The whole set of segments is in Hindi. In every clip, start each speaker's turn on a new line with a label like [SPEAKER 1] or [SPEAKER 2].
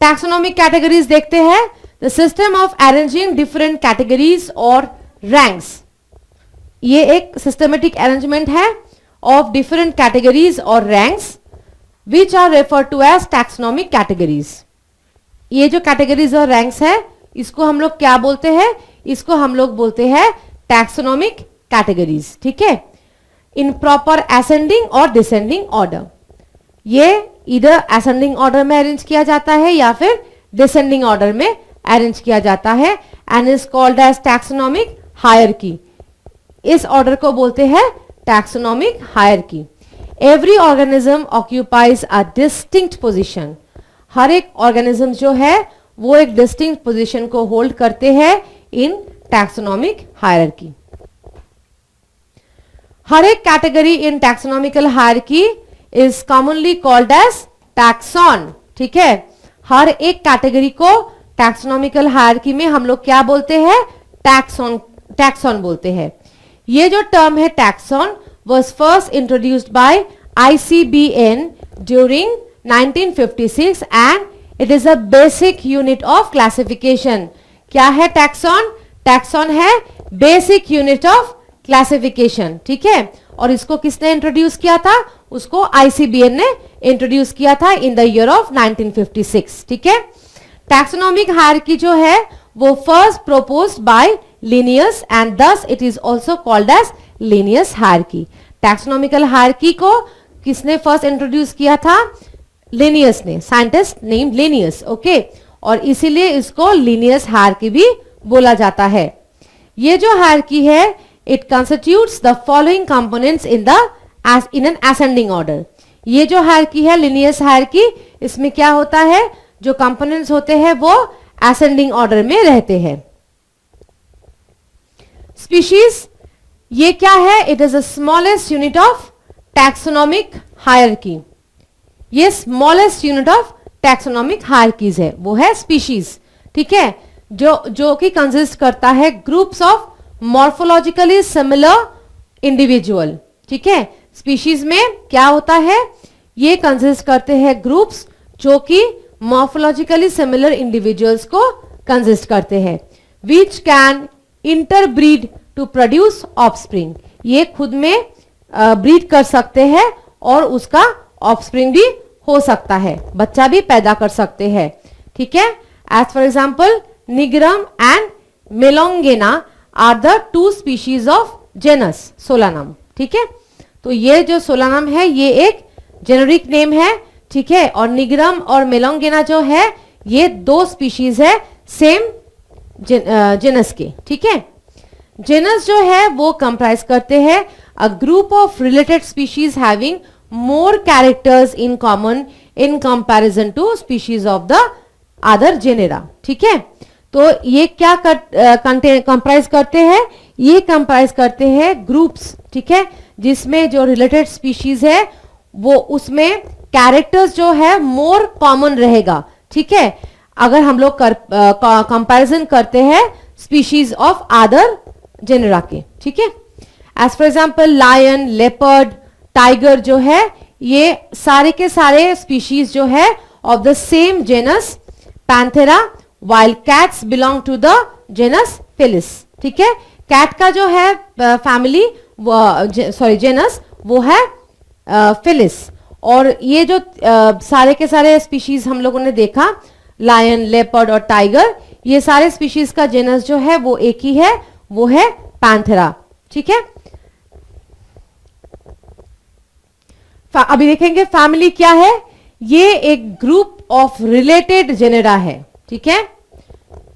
[SPEAKER 1] टैक्सोनॉमिक कैटेगरीज देखते हैं। The system of arranging different categories और रैंक्स, ये एक सिस्टमेटिक अरेंजमेंट है ऑफ डिफरेंट कैटेगरीज और ranks which are refer to as taxonomic categories. ये जो कैटेगरीज और रैंक्स है इसको हम लोग क्या बोलते हैं? इसको हम लोग बोलते हैं टैक्सोनॉमिक कैटेगरीज। ठीक है, इन प्रॉपर असेंडिंग और डिसेंडिंग ऑर्डर। ये इधर असेंडिंग ऑर्डर में अरेंज किया जाता है या फिर डिसेंडिंग ऑर्डर में अरेंज किया जाता है and is called as taxonomic hierarchy. इस ऑर्डर को बोलते हैं taxonomic hierarchy. Every organism occupies a distinct position. हर एक ऑर्गेनिज्म जो है वो एक डिस्टिंक्ट पोजीशन को होल्ड करते हैं इन टैक्सोनॉमिक हायरार्की। हर एक category in taxonomical hierarchy is commonly called as taxon. ठीक है, हर एक कैटेगरी को टैक्सोनॉमिकल हायरार्की में हम लोग क्या बोलते हैं? टैक्सॉन बोलते हैं। ये जो टर्म है taxon was first introduced by ICBN during 1956 and it is a basic unit of classification. क्या है टैक्सॉन? टैक्सॉन है बेसिक यूनिट ऑफ क्लासिफिकेशन। ठीक है, और इसको किसने इंट्रोड्यूस किया था? उसको ICBN ने इंट्रोड्यूस किया था इन द ईयर ऑफ 1956। ठीक है, टैक्सोनॉमिक हायरार्की जो है वो first proposed by Linnaeus and thus it is also called as Linnaeus hierarchy. Taxonomical hierarchy को किसने फर्स्ट इंट्रोड्यूस किया था? लिनियस ने, साइंटिस्ट नेम लिनियस। ओके, और इसीलिए इसको लिनियस हायरार्की भी बोला जाता है। ये जो हायरार्की है it constitutes the following components in an ascending order. ये जो हायरार्की है लिनियस हायरार्की, इसमें क्या होता है? जो कंपोनेंट्स होते हैं वो असेंडिंग ऑर्डर में रहते हैं। स्पीशीज, ये क्या है? It is the smallest unit of taxonomic hierarchy. ये smallest unit of taxonomic hierarchies है, वो है स्पीशीज। ठीक है, जो कि कंसिस्ट करता है groups of morphologically similar individual. ठीक है, स्पीशीज में क्या होता है? ये कंसिस्ट करते हैं ग्रुप्स जो कि मॉर्फोलॉजिकली सिमिलर इंडिविजुअल्स को कंसिस्ट करते हैं। Which can interbreed to produce offspring. ये खुद में ब्रीड कर सकते हैं और उसका ऑफस्प्रिंग भी हो सकता है, बच्चा भी पैदा कर सकते हैं। ठीक है, as for example nigrum and melongena are the two species of genus Solanum. ठीक है, तो ये जो सोलानम है ये एक जेनेरिक नेम है। ठीक है, और निग्रम और मेलोंगेना जो है ये दो स्पीशीज है सेम जेनस के। ठीक है, जेनस जो है वो कंप्राइज करते हैं a group of related species having more characters in common in comparison to species of the other genera. ठीक है, तो ये क्या कंप्राइज करते हैं? ये कंप्राइज करते हैं ग्रुप्स। ठीक है, जिसमें जो रिलेटेड स्पीशीज है वो उसमें कैरेक्टर्स जो है मोर कॉमन रहेगा। ठीक है, अगर हम लोग कंपैरिजन करते हैं स्पीशीज ऑफ अदर जेनेरा के। ठीक है, as for example lion, leopard, tiger जो है ये सारे के सारे स्पीशीज जो है of the same genus Panthera, while cats belong to the genus Felis. ठीक है, कैट का जो है फैमिली जेनस वो है फेलिस। और ये जो सारे के सारे स्पीशीज हम लोगों ने देखा लायन, लेपर्ड और टाइगर, ये सारे स्पीशीज का जेनस जो है वो एक ही है, वो है पैंथेरा। ठीक है, अभी देखेंगे फैमिली क्या है। ये एक ग्रुप ऑफ रिलेटेड जेनेरा है। ठीक है,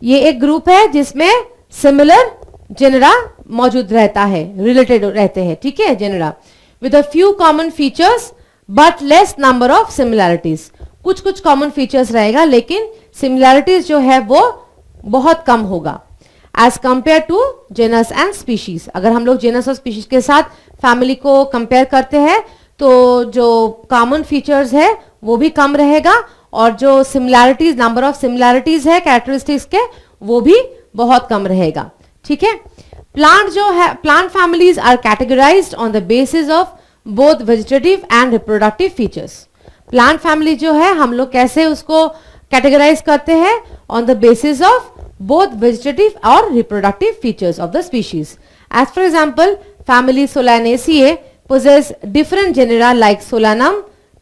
[SPEAKER 1] ये एक ग्रुप है जिसमें सिमिलर जेनेरा मौजूद रहता है, रिलेटेड रहते हैं। ठीक है, genera with a few common features but less number of similarities. कुछ कुछ कॉमन फीचर्स रहेगा लेकिन सिमिलैरिटीज जो है वो बहुत कम होगा as compare to genus and species. अगर हम लोग जेनस और स्पीशीज के साथ फैमिली को कंपेयर करते हैं तो जो कॉमन फीचर्स है वो भी कम रहेगा और जो सिमिलैरिटीज, नंबर ऑफ सिमिलैरिटीज है कैरेक्टरिस्टिक्स के, वो भी बहुत कम रहेगा। ठीक है, प्लांट जो है, plant families are categorised on the basis of both vegetative and reproductive features. Plant family जो है हम लोग कैसे उसको कैटेगराइज करते हैं on the basis of both vegetative और reproductive features of the species. As for example, family Solanaceae possess different genera like Solanum,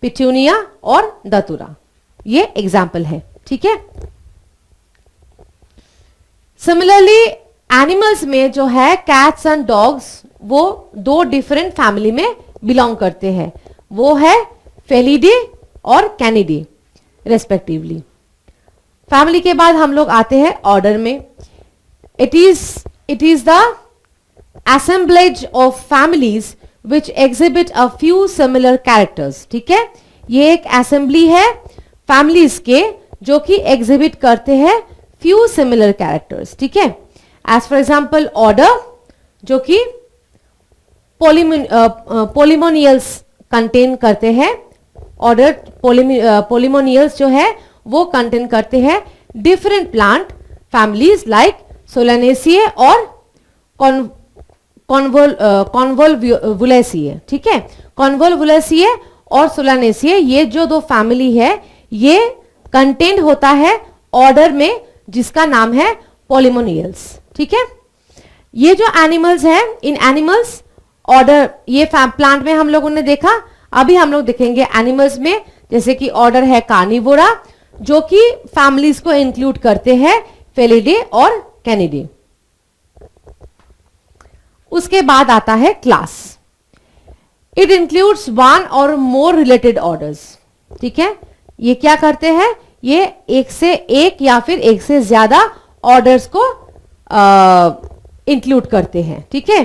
[SPEAKER 1] Petunia और दतुरा. ये एग्जाम्पल है. ठीक है. सिमिलरली एनिमल्स में जो है कैट्स एंड डॉग्स, वो दो डिफरेंट फैमिली में बिलोंग करते हैं. वो है फेलिडे और कैनिडे रेस्पेक्टिवली. फैमिली के बाद हम लोग आते हैं ऑर्डर में. It is the assemblage of families which exhibit a few similar characters. ठीक है. ये एक असेंबली है फैमिलीज के जो कि एग्जिबिट करते हैं few similar characters. ठीक है. एज फॉर एग्जाम्पल ऑर्डर जो कि पोलिमोनियल्स कंटेन करते हैं. ऑर्डर पोलिमोनियल्स जो है वो कंटेन करते हैं डिफरेंट प्लांट फैमिलीज लाइक सोलानेसिए और कॉन्वोल्वुलेसिए. ठीक है. कॉन्वोल्वुलेसिए और सोलानेसिए, ये जो दो फैमिली है, ये कंटेंट होता है ऑर्डर में जिसका नाम है पोलिमोनियल्स. ठीक है. ये जो एनिमल्स हैं, इन एनिमल्स ऑर्डर, ये प्लांट में हम लोगों ने देखा. अभी हम लोग देखेंगे एनिमल्स में, जैसे कि ऑर्डर है कार्निवोरा जो कि फैमिलीज को इंक्लूड करते हैं फेलिडे और कैनिडे. उसके बाद आता है क्लास. इट इंक्लूड्स वन और मोर रिलेटेड ऑर्डर्स. ठीक है. ये क्या करते हैं? ये एक से एक या फिर एक से ज्यादा ऑर्डर्स को इंक्लूड करते हैं. ठीक है.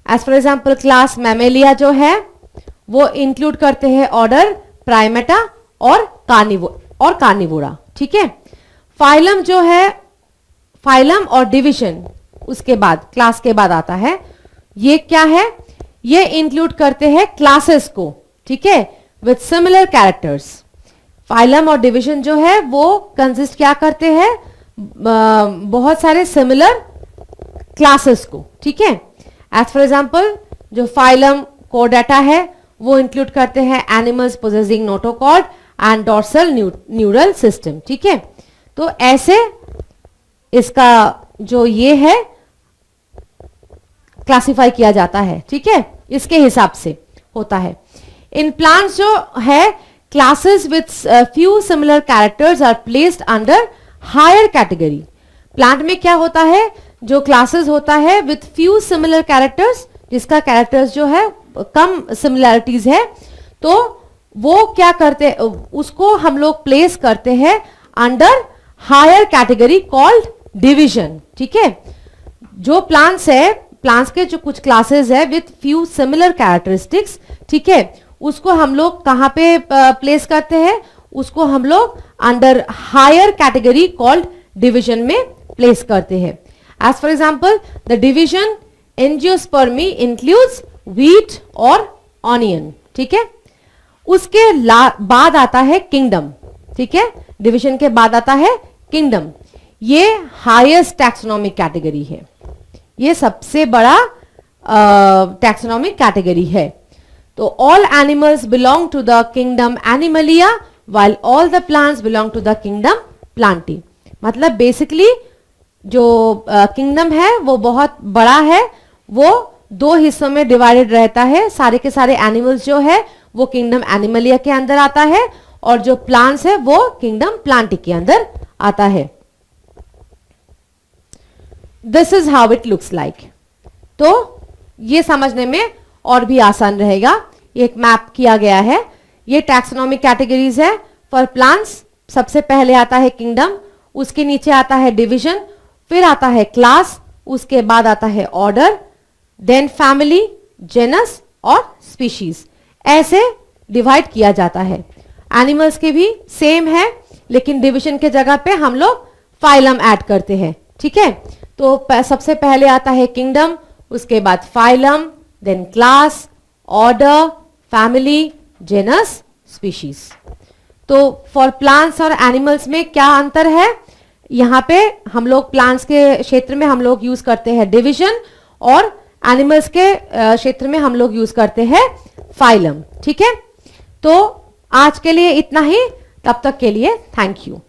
[SPEAKER 1] As for example class Mammalia जो है वो इंक्लूड करते हैं ऑर्डर प्राइमेटा और कार्निवोरा. ठीक है. फाइलम जो है, फाइलम और डिवीजन उसके बाद, क्लास के बाद आता है. ये क्या है? ये इंक्लूड करते हैं क्लासेस को. ठीक है. With similar characters. फाइलम और डिवीजन जो है वो कंसिस्ट क्या करते हैं? बहुत सारे सिमिलर क्लासेस को. ठीक है. एज फॉर एग्जाम्पल जो फाइलम कोर्डेटा है वो इंक्लूड करते हैं animals possessing notochord and dorsal neural system. ठीक है. तो ऐसे इसका जो ये है क्लासिफाई किया जाता है. ठीक है. इसके हिसाब से होता है. इन प्लांट्स जो है classes with few similar characters are placed under higher category. Plant में क्या होता है? जो क्लासेस होता है विथ फ्यू सिमिलर कैरेक्टर्स, जिसका कैरेक्टर्स जो है कम सिमिलैरिटीज है, तो वो क्या करते, उसको हम लोग प्लेस करते हैं under higher category called division. ठीक है. जो प्लांट्स है, प्लांट्स के जो कुछ क्लासेस है विथ फ्यू सिमिलर कैरेक्टरिस्टिक्स, ठीक है, उसको हम लोग कहां पे प्लेस करते हैं? उसको हम लोग under higher category called division में प्लेस करते हैं. As for example the division Angiospermae includes wheat और ऑनियन. ठीक है. उसके बाद आता है किंगडम. ठीक है. डिवीजन के बाद आता है किंगडम. ये हाईएस्ट टैक्सोनॉमिक कैटेगरी है. ये सबसे बड़ा टैक्सोनॉमिक कैटेगरी है. तो all animals belong to the kingdom Animalia while all the plants belong to the kingdom plantae. मतलब बेसिकली जो किंगडम है वो बहुत बड़ा है, वो दो हिस्सों में डिवाइडेड रहता है. सारे के सारे एनिमल्स जो है वो किंगडम एनिमलिया के अंदर आता है और जो प्लांट्स है वो किंगडम प्लांटी के अंदर आता है. This is how it looks like. तो ये समझने में और भी आसान रहेगा. एक मैप किया गया है. ये टैक्सोनॉमिक कैटेगरीज है फॉर प्लांट्स. सबसे पहले आता है किंगडम, उसके नीचे आता है डिवीजन, फिर आता है क्लास, उसके बाद आता है ऑर्डर, देन फैमिली, जेनस और स्पीशीज. ऐसे डिवाइड किया जाता है. एनिमल्स के भी सेम है, लेकिन डिवीजन के जगह पे हम लोग फाइलम ऐड करते हैं. ठीक है. तो सबसे पहले आता है किंगडम, उसके बाद phylum, then class, order, family, genus, species. तो फॉर प्लांट्स और एनिमल्स में क्या अंतर है? यहाँ पे हम लोग प्लांट्स के क्षेत्र में हम लोग यूज करते हैं डिवीजन और एनिमल्स के क्षेत्र में हम लोग यूज करते हैं फाइलम. ठीक है. तो आज के लिए इतना ही. तब तक के लिए थैंक यू.